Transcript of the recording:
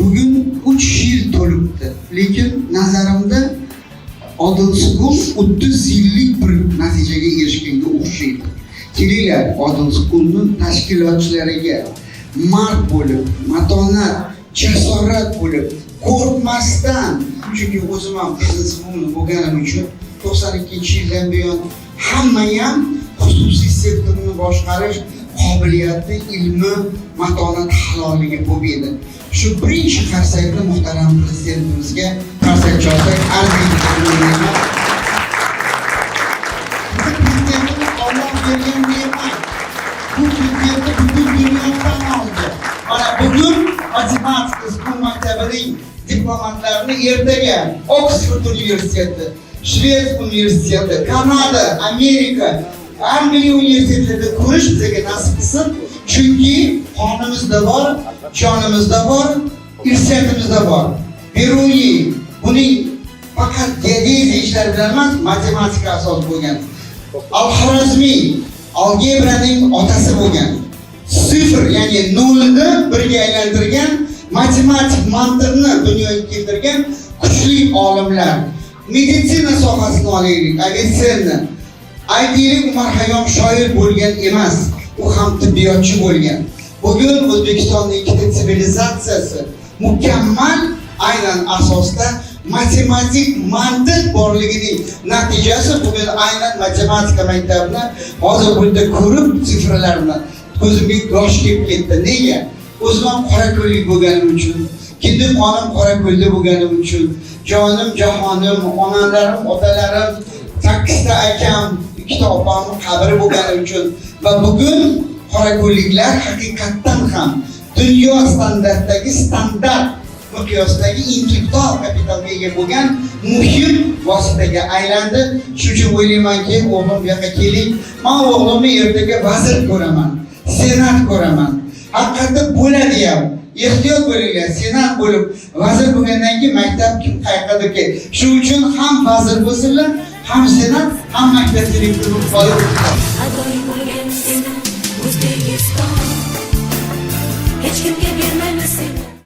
bugün 3 yil to'libdi. Lekin nazarimda Odilsuqul 30 yillik bir natijaga erishganga o'xshaydi. Kelinglar, Odilsuqulning tashkilotchilariga mard bo'lib, matonat, jasorat bo'lib, qo'rqmasdan, chunki o'zim ham biznesmen bo'lganim uchun 92-yildan buyon hamma ham xususiy sektorni boshqarish qobiliyati, ilmi, matonat halolligi bo'lib edi. Shu birinchi qarsakda muhtaram prezidentimizga qarsak chalsak arziydigan. Prezidentimiz Alloh bergan ne'mat. Bu prezidentni butun dunyodan oldi. Mana bugun matematika maktabining diplomatlarini ertaga Oksford universiteti, Shved universiteti, Kanada, Amerika, Angliya universitetlarida ko'rish bizga nasib qilsin. Chunki qonimizda bor, jonimizda bor, irsiyatimizda bor. Beruniy buning faqat geodeziya ishlari bilan emas, matematika asos bo'lgan. Al-Xorazmiy algebraning otasi bo'lgan. Sifr, ya'ni nolni birga aylantirgan, matematik mantiqni dunyoga keltirgan kuchli olimlar. Meditsina sohasini olaylik, avitsiyani. Aytaylik, Umar Hayyom shoir bo'lgan emas, u ham tibbiyotchi bo'lgan. Bugun O'zbekistonning ikkita sivilizatsiyasi mukammal aynan asosda matematik mantiq borligining natijasi. Bugun aynan matematika maktabini hozir burada ko'rib sifrlarni ko'zimga yosh kelib ketdi. Nega? O'zim ham qorako'llik bo'lganim uchun, kindim onam qorako'lda bo'lganim uchun, jonim, jahonim, onalarim, otalarim, 8 ta akam, 2 ta opamning qabri bo'lgani uchun va bugun qorako'lliklar haqiqatdan ham dunyo standartidagi standart miqyosidagi intellektual kapitalga ega bo'lgan muhim vositaga aylandi. Shuning uchun o'ylaymanki, o'g'lim bu yoqqa keling, men o'g'limni ertaga vazir ko'raman, senat ko'raman. Haqiqatda bo'ladi ham. Ehtiyot bo'linglar, senat bo'lib, vazir bo'lgandan keyin maktab kim qayerdadir. Shuning uchun ham vazir bo'lsinlar, ham senat, ham maktab direktori bo'lib qoladi.